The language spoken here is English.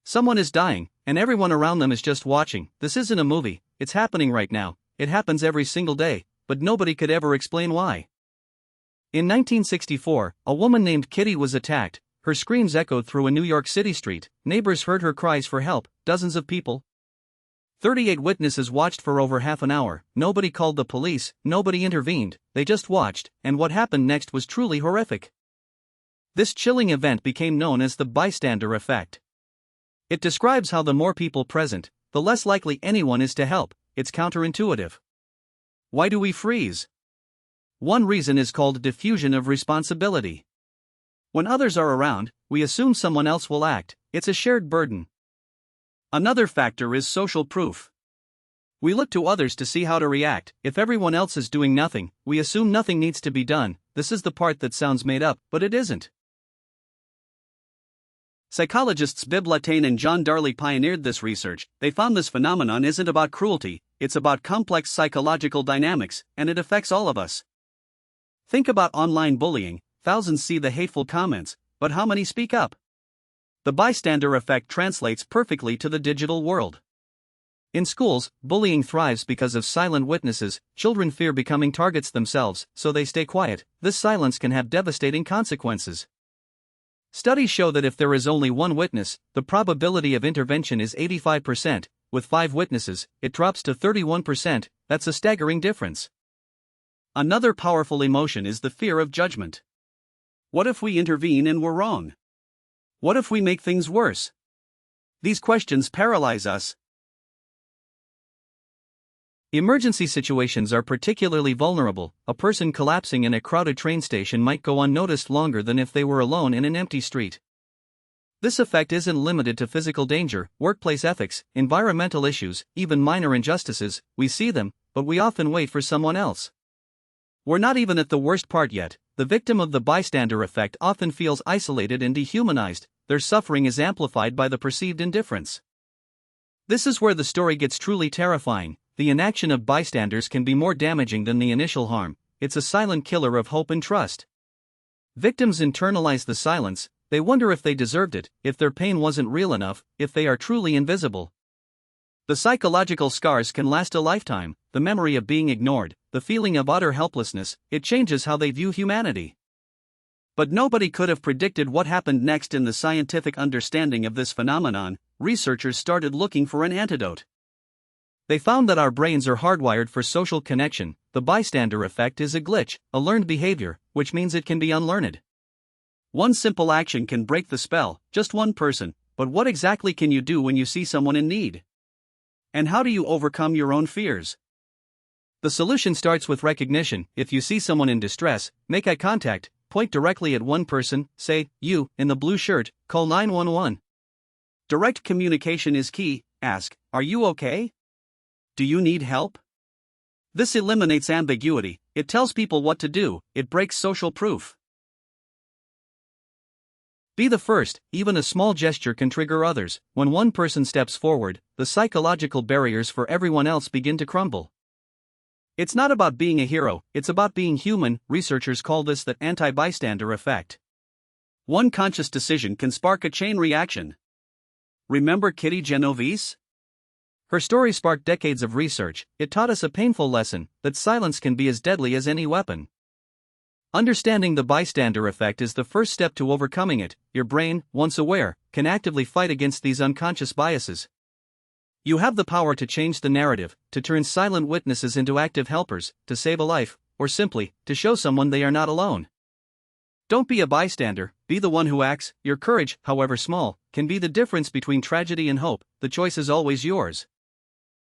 Someone is dying, and everyone around them is just watching. This isn't a movie, it's happening right now. It happens every single day, but nobody could ever explain why. In 1964, a woman named Kitty was attacked. Her screams echoed through a New York City street. Neighbors heard her cries for help, dozens of people. 38 witnesses watched for over half an hour. Nobody called the police, nobody intervened, they just watched, and what happened next was truly horrific. This chilling event became known as the Bystander Effect. It describes how the more people present, the less likely anyone is to help. It's counterintuitive. Why do we freeze? One reason is called diffusion of responsibility. When others are around, we assume someone else will act. It's a shared burden. Another factor is social proof. We look to others to see how to react. If everyone else is doing nothing, we assume nothing needs to be done. This is the part that sounds made up, but it isn't. Psychologists Bibb Latané and John Darley pioneered this research. They found this phenomenon isn't about cruelty, it's about complex psychological dynamics, and it affects all of us. Think about online bullying. Thousands see the hateful comments, but how many speak up? The bystander effect translates perfectly to the digital world. In schools, bullying thrives because of silent witnesses. Children fear becoming targets themselves, so they stay quiet. This silence can have devastating consequences. Studies show that if there is only one witness, the probability of intervention is 85%. With 5 witnesses, it drops to 31%. That's a staggering difference. Another powerful emotion is the fear of judgment. What if we intervene and we're wrong? What if we make things worse? These questions paralyze us. Emergency situations are particularly vulnerable. A person collapsing in a crowded train station might go unnoticed longer than if they were alone in an empty street. This effect isn't limited to physical danger, workplace ethics, environmental issues, even minor injustices. We see them, but we often wait for someone else. We're not even at the worst part yet. The victim of the bystander effect often feels isolated and dehumanized. Their suffering is amplified by the perceived indifference. This is where the story gets truly terrifying. The inaction of bystanders can be more damaging than the initial harm. It's a silent killer of hope and trust. Victims internalize the silence. They wonder if they deserved it, if their pain wasn't real enough, if they are truly invisible. The psychological scars can last a lifetime. The memory of being ignored, the feeling of utter helplessness, it changes how they view humanity. But nobody could have predicted what happened next. In the scientific understanding of this phenomenon, researchers started looking for an antidote. They found that our brains are hardwired for social connection. The bystander effect is a glitch, a learned behavior, which means it can be unlearned. One simple action can break the spell, just one person, but what exactly can you do when you see someone in need? And how do you overcome your own fears? The solution starts with recognition. If you see someone in distress, make eye contact, point directly at one person, say, "You, in the blue shirt," call 911. Direct communication is key. Ask, "Are you okay? Do you need help?" This eliminates ambiguity. It tells people what to do. It breaks social proof. Be the first. Even a small gesture can trigger others. When one person steps forward, the psychological barriers for everyone else begin to crumble. It's not about being a hero, it's about being human. Researchers call this the anti-bystander effect. One conscious decision can spark a chain reaction. Remember Kitty Genovese? Her story sparked decades of research. It taught us a painful lesson, that silence can be as deadly as any weapon. Understanding the bystander effect is the first step to overcoming it. Your brain, once aware, can actively fight against these unconscious biases. You have the power to change the narrative, to turn silent witnesses into active helpers, to save a life, or simply, to show someone they are not alone. Don't be a bystander, be the one who acts. Your courage, however small, can be the difference between tragedy and hope. The choice is always yours.